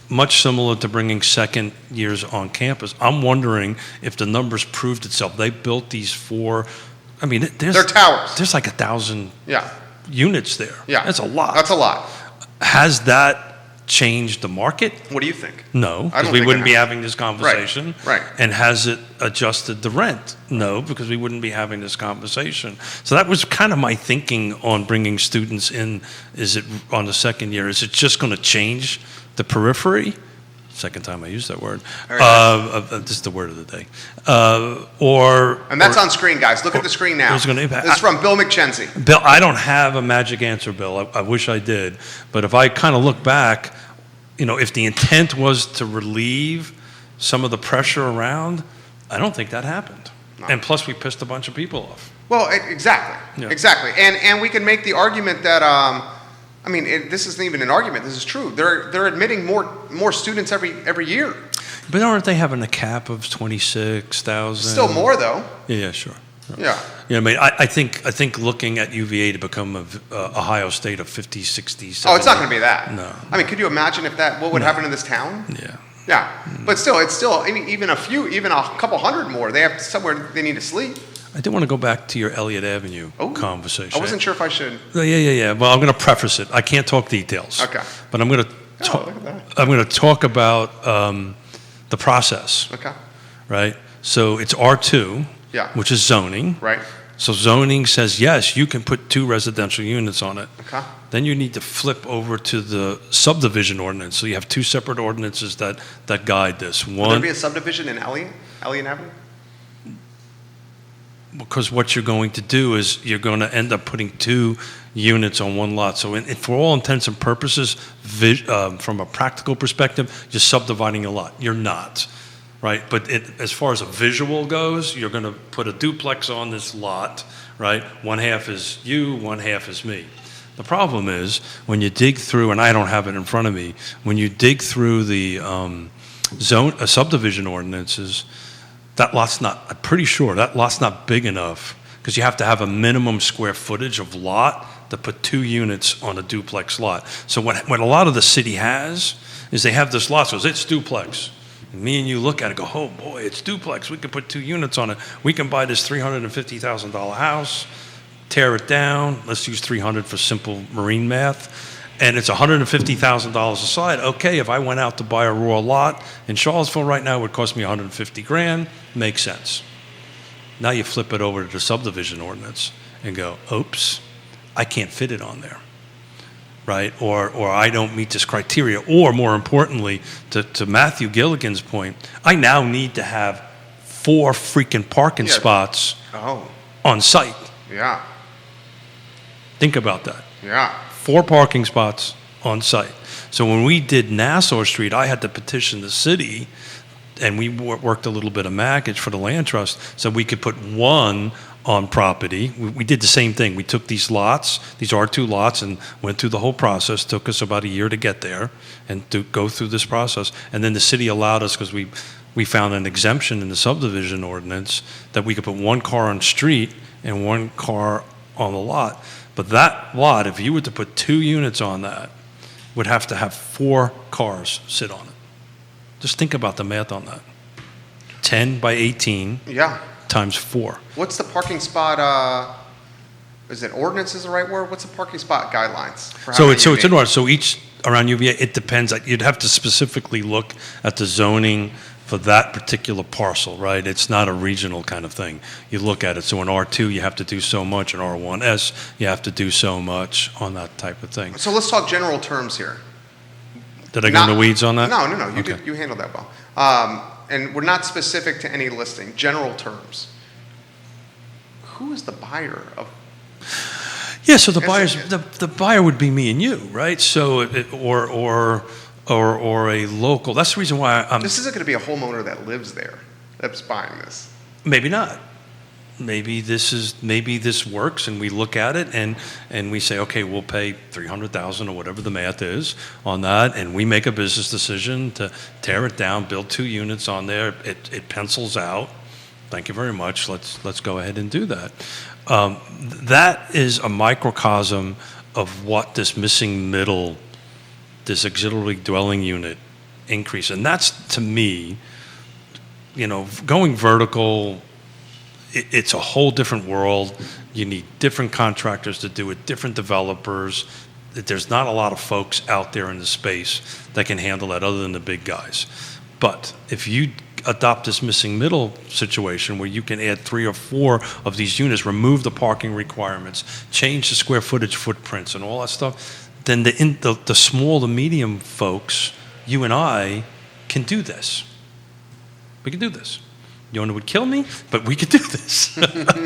Much similar to bringing second years on campus. I'm wondering if the numbers proved itself. They built these 4, I mean, they're towers. There's like 1,000 Yeah. units there. Yeah. That's a lot. That's a lot. Has that changed the market? What do you think? No, I because don't we think wouldn't it be has. having this conversation. Right. And has it adjusted the rent? No, because we wouldn't be having this conversation. So that was kind of my thinking on bringing students in. Is it on the second year? Is it just going to change the periphery? Second time I used that word. This is the word of the day. And that's on screen, guys. Look at the screen now. It's gonna impact- This is from Bill McChenzie. Bill, I don't have a magic answer, Bill. I wish I did. But if I kind of look back, if the intent was to relieve some of the pressure around, I don't think that happened. No. And plus, we pissed a bunch of people off. Well, exactly. Yeah. Exactly. And we can make the argument that, this isn't even an argument. This is true. They're admitting more students every year. But aren't they having a cap of 26,000? Still more, though. Yeah, sure. Yeah. Yeah, I mean, I think looking at UVA to become Ohio State of 50, 60, 70. Oh, it's not going to be that. No. I mean, could you imagine what would happen in this town? Yeah. Yeah. But still, even a couple hundred more. They have somewhere they need to sleep. I do want to go back to your Elliott Avenue conversation. I wasn't sure if I should. Yeah. Well, I'm going to preface it. I can't talk details. Okay. But I'm going to look at that. I'm going to talk about the process. Okay. Right. So it's R2. Yeah. Which is zoning. Right. So zoning says yes, you can put 2 residential units on it. Okay. Then you need to flip over to the subdivision ordinance. So you have 2 separate ordinances that guide this. Will there be a subdivision in Elliott Avenue? Because what you're going to do is you're going to end up putting 2 units on 1 lot. So for all intents and purposes, from a practical perspective, you're subdividing a lot. You're not, right? But as far as a visual goes, you're going to put a duplex on this lot, right? 1/2 is you, 1/2 is me. The problem is when you dig through, and I don't have it in front of me, when you dig through the subdivision ordinances, I'm pretty sure that lot's not big enough because you have to have a minimum square footage of lot to put 2 units on a duplex lot. So what a lot of the city has is they have this lot, so it's duplex. And me and you look at it and go, oh boy, it's duplex. We can put 2 units on it. We can buy this $350,000 house, tear it down. Let's use 300 for simple marine math. And it's $150,000 a side. Okay, if I went out to buy a raw lot in Charlottesville right now, it would cost me $150,000. Makes sense. Now you flip it over to the subdivision ordinance and go, oops, I can't fit it on there, right? Or I don't meet this criteria. Or more importantly, to Matthew Gilligan's point, I now need to have 4 freaking parking spots on site. Yeah. Think about that. Yeah. 4 parking spots on site. So when we did Nassau Street, I had to petition the city, and we worked a little bit of maggage for the land trust so we could put 1 on property. We did the same thing. We took these lots, these R2 lots, and went through the whole process. Took us about a year to get there and to go through this process. And then the city allowed us, because we found an exemption in the subdivision ordinance, that we could put 1 car on street and 1 car on the lot. But that lot, if you were to put 2 units on that, would have to have 4 cars sit on it. Just think about the math on that. 10 by 18 times 4. What's the parking spot, is it ordinance is the right word? What's the parking spot guidelines? So it's in order. So each around UVA, it depends. You'd have to specifically look at the zoning for that particular parcel, right? It's not a regional kind of thing. You look at it. So in R2, you have to do so much. In R1S, you have to do so much on that type of thing. So let's talk general terms here. Did I go in the weeds on that? No. You Okay. you handled that well. And we're not specific to any listing. General terms. Who is the buyer of? Yeah. So the Yes, buyers, yes. the buyer would be me and you, right? So or a local. That's the reason why I'm. This isn't going to be a homeowner that lives there that's buying this. Maybe not. Maybe this works, and we look at it and we say, okay, we'll pay $300,000 or whatever the math is on that, and we make a business decision to tear it down, build 2 units on there. It pencils out. Thank you very much. Let's go ahead and do that. That is a microcosm of what this missing middle, this auxiliary dwelling unit increase, and that's, to me, going vertical. It's a whole different world. You need different contractors to do it, different developers. There's not a lot of folks out there in the space that can handle that other than the big guys. But if you adopt this missing middle situation where you can add 3 or 4 of these units, remove the parking requirements, change the square footage footprints and all that stuff, then the small to medium folks, you and I, can do this. We can do this. Yona would kill me, but we could do this,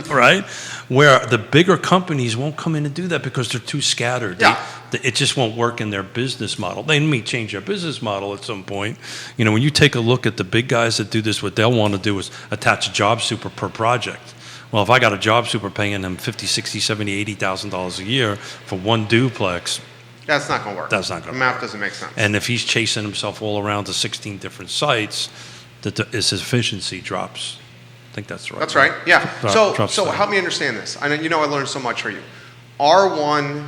right? Where the bigger companies won't come in and do that because they're too scattered. Yeah. It just won't work in their business model. They may change their business model at some point. When you take a look at the big guys that do this, what they'll want to do is attach a job super per project. Well, if I got a job super paying them $50,000, $60,000, $70,000, $80,000 a year for one duplex, That's not going to work. That's not gonna The math doesn't make sense. and if he's chasing himself all around to 16 different sites, his efficiency drops. I think that's right. That's right. Yeah. Drops So down. help me understand this. I know I learned so much from you. R1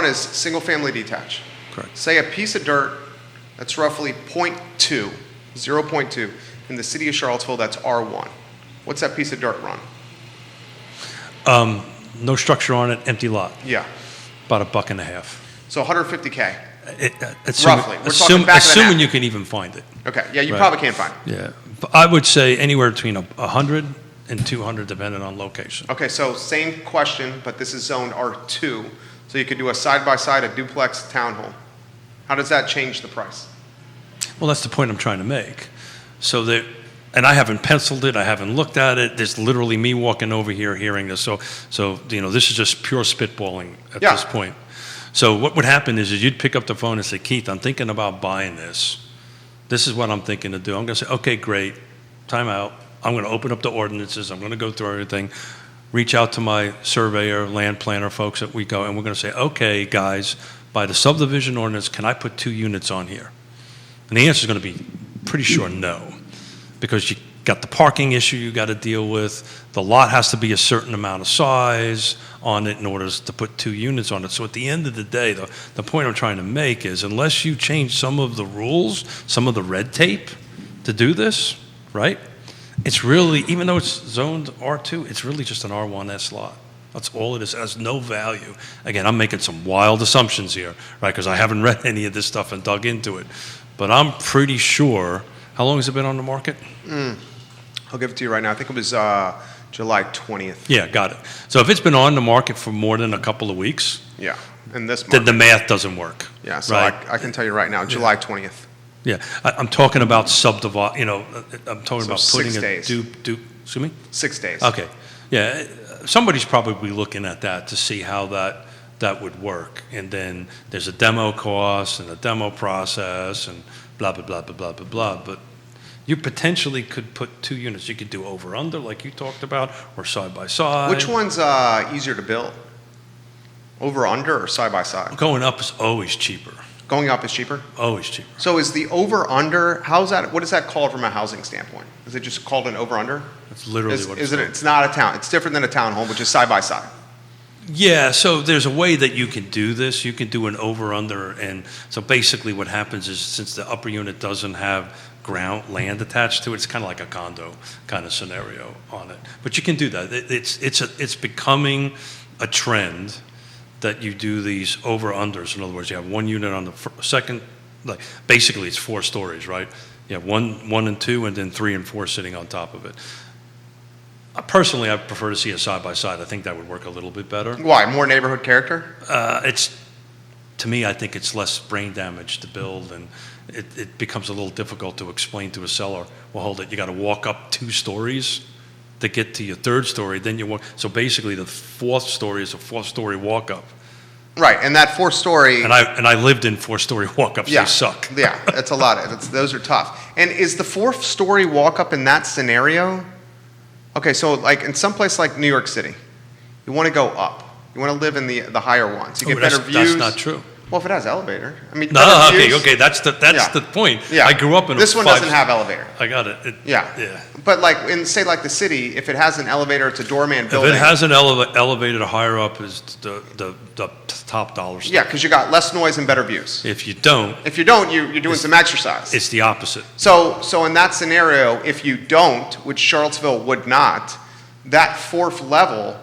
is single family detached. Correct. Say a piece of dirt that's roughly 0.2 in the city of Charlottesville, that's R1. What's that piece of dirt run? No structure on it, empty lot. Yeah. About $1.50. So 150K. Assuming, Roughly. We're talking back of the assuming net. you can even find it. Okay. Yeah, you Right. probably can't find it. Yeah. But I would say anywhere between 100 and 200, depending on location. Okay, so same question, but this is zoned R2. So you could do a side-by-side, a duplex townhome. How does that change the price? Well, that's the point I'm trying to make. So that, and I haven't penciled it, I haven't looked at it. There's literally me walking over here hearing this. So this is just pure spitballing at Yeah. this point. So what would happen is you'd pick up the phone and say, Keith, I'm thinking about buying this. This is what I'm thinking to do. I'm going to say, okay, great, time out. I'm going to open up the ordinances. I'm going to go through everything, reach out to my surveyor, land planner folks that we go, and we're going to say, okay, guys, by the subdivision ordinance, can I put 2 units on here? And the answer is going to be pretty sure no, because you got the parking issue you got to deal with. The lot has to be a certain amount of size on it in order to put 2 units on it. So at the end of the day, the point I'm trying to make is unless you change some of the rules, some of the red tape to do this, right? It's really, even though it's zoned R2, it's really just an R1S lot. That's all it is. It has no value. Again, I'm making some wild assumptions here, right? Because I haven't read any of this stuff and dug into it. But I'm pretty sure, how long has it been on the market? I'll give it to you right now. I think it was July 20th. Yeah, got it. So if it's been on the market for more than a couple of weeks, Yeah, in this then month. the math doesn't work. Yeah, so right? I can tell you right now, July 20th. Yeah, I'm talking about subdivide, I'm talking So about 6 putting days. excuse me? 6 days. Okay, yeah, somebody's probably looking at that to see how that would work. And then there's a demo cost and a demo process and blah, blah, blah, blah, blah, blah, blah. But you potentially could put 2 units. You could do over under like you talked about, or side by side. Which one's easier to build? Over, under, or side by side? Going up is always cheaper, Going up is cheaper? always cheaper. So is the over, under, what is that called from a housing standpoint? Is it just called an over, under? That's literally what it's called. It's not a town, it's different than a townhome, which is side by side. Yeah, so there's a way that you can do this. You can do an over-under, and so basically what happens is since the upper unit doesn't have land attached to it, it's kind of like a condo kind of scenario on it. But you can do that. It's becoming a trend that you do these over-unders. In other words, you have one unit on the second, like basically it's 4 stories, right? You have one and 2, and then 3 and 4 sitting on top of it. Personally, I prefer to see a side-by-side. I think that would work a little bit better. Why? More neighborhood character? To me, I think it's less brain damage to build, and it becomes a little difficult to explain to a seller, well, hold it, you got to walk up 2 stories to get to your 3rd story, then you walk. So basically, the 4th story is a 4th-story walk-up. Right, and that 4-story... And I lived in 4-story walk-ups. Yeah, they suck. Yeah, that's a lot. Those are tough. And is the 4th-story walk-up in that scenario... Okay, so like in some place like New York City, you want to go up. You want to live in the higher ones. You get better views. That's not true. Well, if it has elevator, I mean, No, better views. okay, that's the point. Yeah. I grew up in this one doesn't have elevator. I got it. Yeah. But like in say like the city, if it has an elevator, it's a doorman building. If it has an elevator, the higher up is the top dollar stuff. Yeah, because you got less noise and better views. If you don't, you're doing some exercise. it's the opposite. So in that scenario, if you don't, which Charlottesville would not, that 4th level,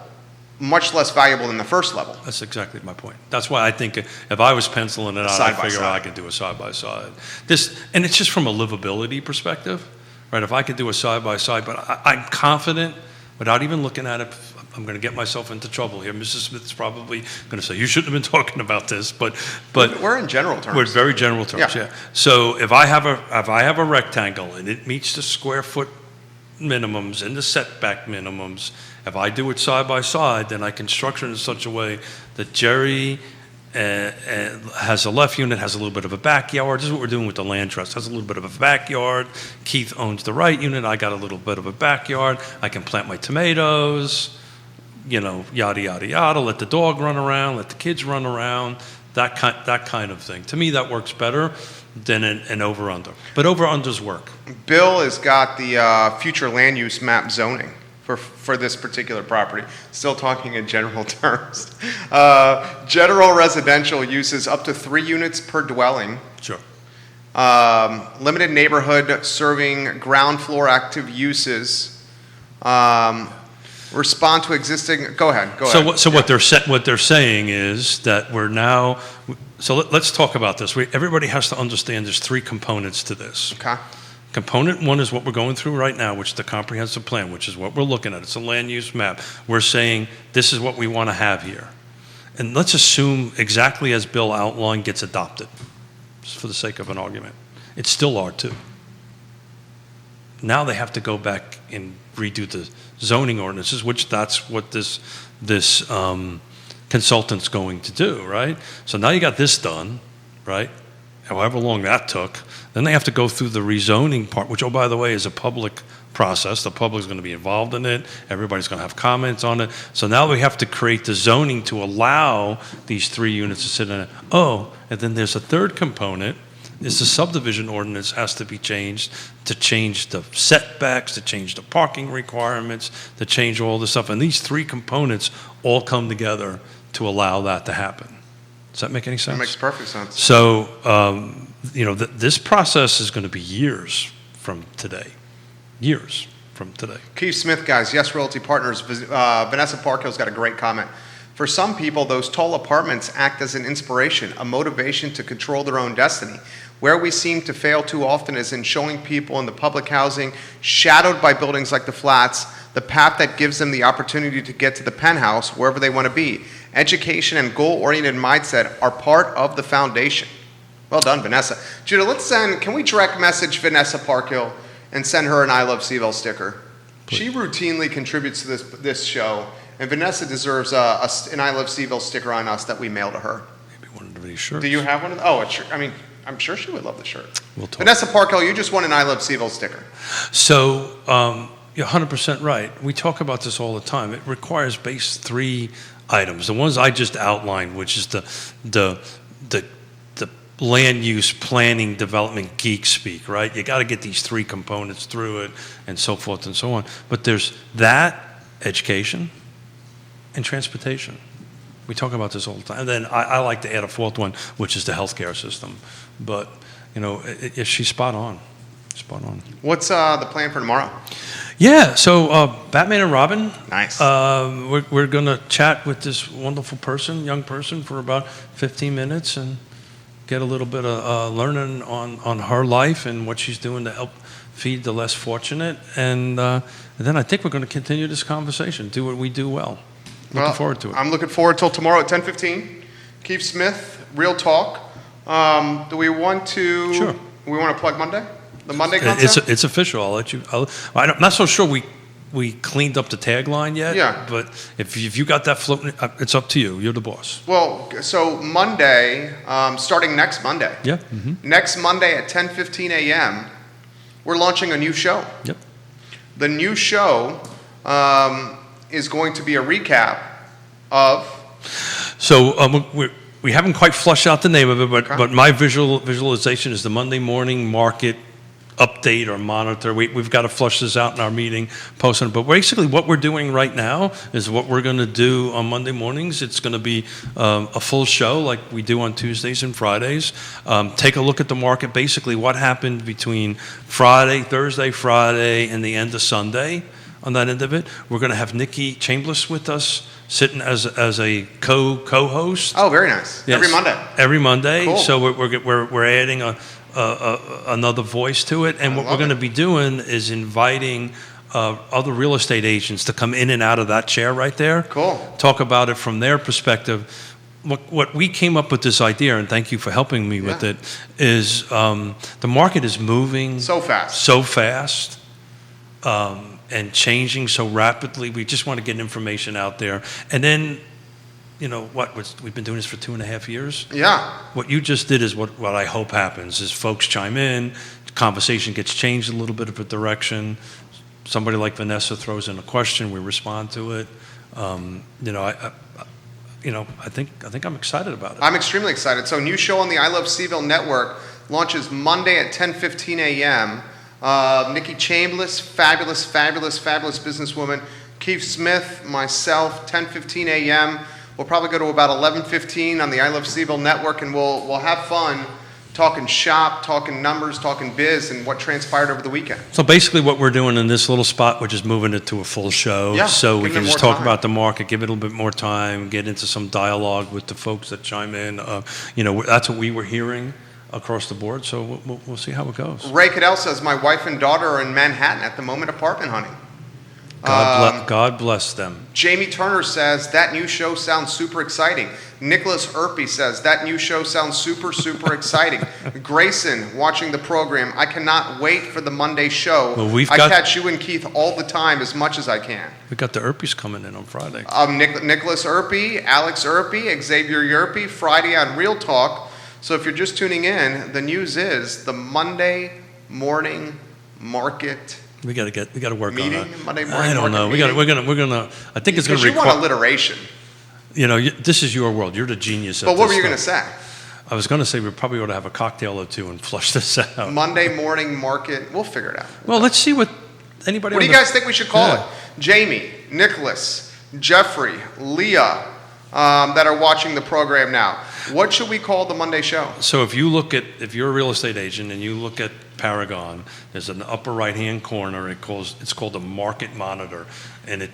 much less valuable than the 1st level. That's exactly my point. That's why I think if I was penciling it out, I'd figure out I could do a side-by-side. And it's just from a livability perspective, right? If I could do a side-by-side, but I'm confident, without even looking at it, I'm going to get myself into trouble here. Mrs. Smith's probably going to say, you shouldn't have been talking about this, but we're in general terms. We're very general terms, yeah. So if I have a rectangle and it meets the square foot minimums and the setback minimums, if I do it side by side, then I can structure it in such a way that Jerry has a left unit, has a little bit of a backyard. This is what we're doing with the land trust. Has a little bit of a backyard. Keith owns the right unit. I got a little bit of a backyard. I can plant my tomatoes, yada, yada, yada. Let the dog run around. Let the kids run around. That kind of thing. To me, that works better than an over-under. But over-unders work. Bill has got the future land use map zoning for this particular property. Still talking in general terms. General residential uses up to 3 units per dwelling. Sure. Limited neighborhood serving ground floor active uses. Respond to existing. Go ahead. So what they're saying is that we're now. So let's talk about this. Everybody has to understand there's 3 components to this. Okay. Component 1 is what we're going through right now, which is the comprehensive plan, which is what we're looking at. It's a land use map. We're saying this is what we want to have here. And let's assume exactly as Bill outlined gets adopted, just for the sake of an argument. It's still R2. Now they have to go back and redo the zoning ordinances, which that's what this consultant's going to do, right? So now you got this done, right? However long that took. Then they have to go through the rezoning part, which, oh, by the way, is a public process. The public's going to be involved in it. Everybody's going to have comments on it. So now we have to create the zoning to allow these 3 units to sit in it. Oh, and then there's a 3rd component, is the subdivision ordinance has to be changed to change the setbacks, to change the parking requirements, to change all this stuff. And these 3 components all come together to allow that to happen. Does that make any sense? That makes perfect sense. So, this process is going to be years from today. Years from today. Keith Smith, guys, Yes Realty Partners. Vanessa Parkhill's got a great comment. For some people, those tall apartments act as an inspiration, a motivation to control their own destiny. Where we seem to fail too often is in showing people in the public housing, shadowed by buildings like the flats, the path that gives them the opportunity to get to the penthouse, wherever they want to be. Education and goal-oriented mindset are part of the foundation. Well done, Vanessa. Judah, can we direct message Vanessa Parkhill and send her an I Love CVille sticker? Please. She routinely contributes to this show, and Vanessa deserves an I Love CVille sticker on us that we mail to her. Maybe one of these shirts. Do you have one of them? Oh, I'm sure she would love the shirt. We'll talk. Vanessa Parkhill, you just won an I Love CVille sticker. So, you're 100% right. We talk about this all the time. It requires base 3 items. The ones I just outlined, which is the land use planning development geek speak, right? You got to get these 3 components through it and so forth and so on. But there's that, education, and transportation. We talk about this all the time. And then I like to add a 4th one, which is the healthcare system. But, she's spot on. Spot on. What's the plan for tomorrow? Yeah, so Batman and Robin. Nice. We're going to chat with this wonderful person, young person, for about 15 minutes and get a little bit of learning on her life and what she's doing to help feed the less fortunate. And then I think we're going to continue this conversation, do what we do well. Looking forward to it. I'm looking forward till tomorrow at 10:15. Keith Smith, Real Talk. Do we want to? Sure. We want to plug Monday? The Monday concept? It's official. I'll let you. I'm not so sure we cleaned up the tagline yet. Yeah. But if you got that floating, it's up to you. You're the boss. Well, so Monday, starting next Monday. Yeah. Next Monday at 10:15 a.m., we're launching a new show. Yep. The new show is going to be a recap of. So we haven't quite flushed out the name of it, Okay. but my visualization is the Monday morning market update or monitor. We've got to flush this out in our meeting, post on it. But basically what we're doing right now is what we're going to do on Monday mornings. It's going to be a full show like we do on Tuesdays and Fridays. Take a look at the market, basically what happened between Thursday, Friday, and the end of Sunday. On that end of it, we're going to have Nikki Chambliss with us, sitting as a co-host. Oh, very nice. Yes. Every Monday. Every Monday. Cool. So we're adding another voice to it, and what we're going to be doing is inviting other real estate agents to come in and out of that chair right there. Cool. Talk about it from their perspective. What we came up with this idea, and thank you for helping me with it, is the market is moving So fast. And changing so rapidly. We just want to get information out there. And then, we've been doing this for 2.5 years. Yeah. What you just did is what I hope happens is folks chime in, the conversation gets changed a little bit of a direction. Somebody like Vanessa throws in a question, we respond to it. I think I'm excited about it. I'm extremely excited. So new show on the I Love CVille Network launches Monday at 10:15 a.m. Nikki Chambliss, fabulous businesswoman. Keith Smith, myself, 10:15 a.m. We'll probably go to about 11:15 on the I Love CVille Network, and we'll have fun talking shop, talking numbers, talking biz, and what transpired over the weekend. So basically what we're doing in this little spot, we're just moving it to a full show. Yeah, so we giving can it just more talk time. about the market, give it a little bit more time, get into some dialogue with the folks that chime in. That's what we were hearing across the board, so we'll see how it goes. Ray Cadell says, my wife and daughter are in Manhattan at the moment apartment hunting. God bless them. Jamie Turner says, that new show sounds super exciting. Nicholas Erpy says, that new show sounds super exciting. Grayson, watching the program, I cannot wait for the Monday show. Well, I catch you and Keith all the time as much as I can. We got the Erpies coming in on Friday. Nicholas Erpy, Alex Erpy, Xavier Yerpy, Friday on Real Talk. So if you're just tuning in, the news is the Monday morning market We got to work meeting. on it. Monday morning I don't market know. meeting. We're gonna. I think it's gonna Because you want require. alliteration. This is your world. You're the genius. But what were you going to say? I was going to say we probably ought to have a cocktail or two and flush this out. Monday morning market. We'll figure it out. Well, let's see what anybody. What do you guys think we should call it? Jamie, Nicholas, Jeffrey, Leah, that are watching the program now. What should we call the Monday show? So if you're a real estate agent and you look at Paragon, there's an upper right-hand corner. It's called a market monitor, and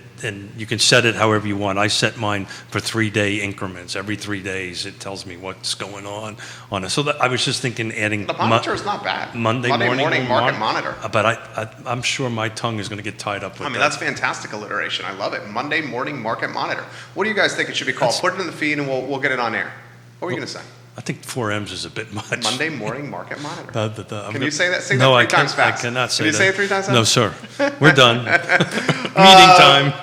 you can set it however you want. I set mine for 3-day increments. Every 3 days, it tells me what's going on it. So I was just thinking adding The monitor is not bad. Monday morning market monitor. But I'm sure my tongue is going to get tied up with that. That's fantastic alliteration. I love it. Monday morning market monitor. What do you guys think it should be called? Put it in the feed and we'll get it on air. What were you going to say? I think 4 M's is a bit much. Monday morning market monitor. Can you say that? Say no, that 3 times fast. I cannot say Can you that. say it 3 times fast? No, sir. We're done. Meeting time.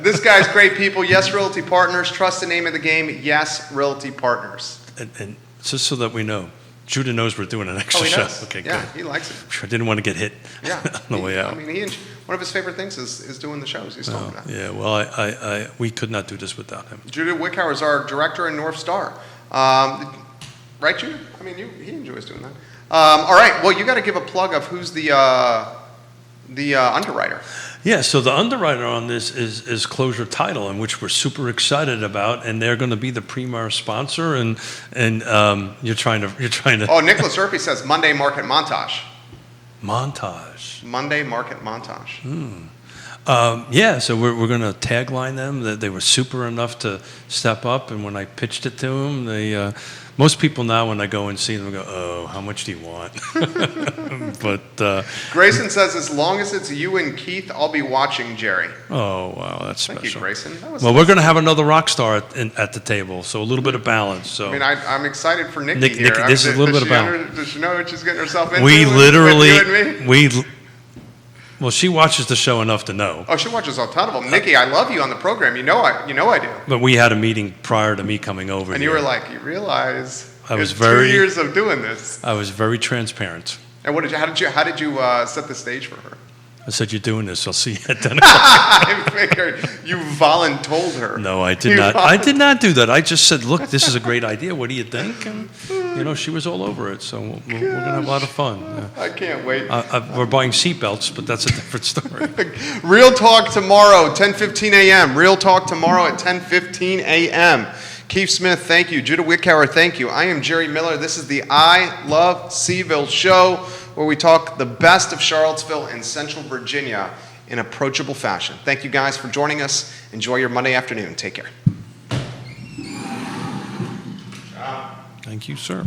This guy's great people. Yes, Realty Partners. Trust the name of the game. Yes, Realty Partners. And just so that we know, Judah knows we're doing an extra He show. does. Okay, Yeah, good. he likes it. I didn't want to get hit on the way out. One of his favorite things is doing the shows. He's told me that. Yeah, well, we could not do this without him. Judah Wickhauer is our director in North Star. Right, Judah? He enjoys doing that. All right. Well, you got to give a plug of who's the underwriter. Yeah, so the underwriter on this is Closure Title, and which we're super excited about, and they're going to be the premier sponsor. And you're trying to. Oh, Nicholas Erpy says Monday market montage. Montage. Monday market montage. Yeah, so we're going to tagline them that they were super enough to step up. And when I pitched it to them, they most people now when I go and see them go, "Oh, how much do you want?" But Grayson says, as long as it's you and Keith, I'll be watching Jerry. oh wow, that's special. Thank you, Grayson. That was Well, we're going to have another rock star at the table, so a little bit of balance. So I mean, I'm excited for Nikki Nikki, here. this is a little bit of Does she know what she's getting herself into? we with literally you and me? well, she watches the show enough to know. Oh, she watches a ton of them. Nikki, I love you on the program. You know I do. But we had a meeting prior to me coming over And here. you were like, you realize I was it's very- 2 years of doing this. I was very transparent. And how did you set the stage for her? I said, "You're doing this. I'll see you at 10 o'clock." I figured you voluntold her. No, I did not. I did not do that. I just said, "Look, this is a great idea. What do you think?" And she was all over it. So we're going to have a lot of fun. Yeah. I can't wait. We're buying seatbelts, but that's a different story. Real Talk tomorrow, 10:15 a.m. Real Talk tomorrow at 10:15 a.m. Keith Smith, thank you. Judah Wickhauer, thank you. I am Jerry Miller. This is the I Love CVille Show, where we talk the best of Charlottesville and Central Virginia in approachable fashion. Thank you guys for joining us. Enjoy your Monday afternoon. Take care. Thank you, sir.